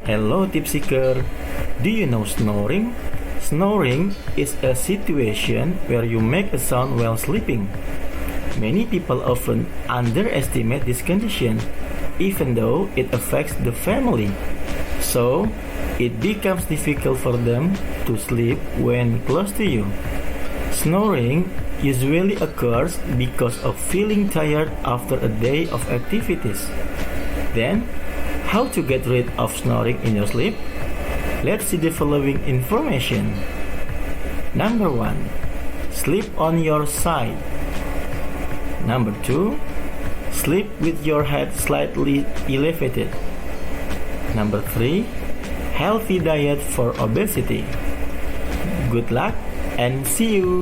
Hello, tip seeker. Do you know snoring? Snoring is a situation where you make a sound while sleeping. Many people often underestimate this condition, even though it affects the family. So, it becomes difficult for them to sleep when close to you. Snoring usually occurs because of feeling tired after a day of activities. Then, how to get rid of snoring in your sleep? Let's see the following information. Number 1. Sleep on your side. Number 2. Sleep with your head slightly elevated. Number 3. Healthy diet for obesity. Good luck and see you!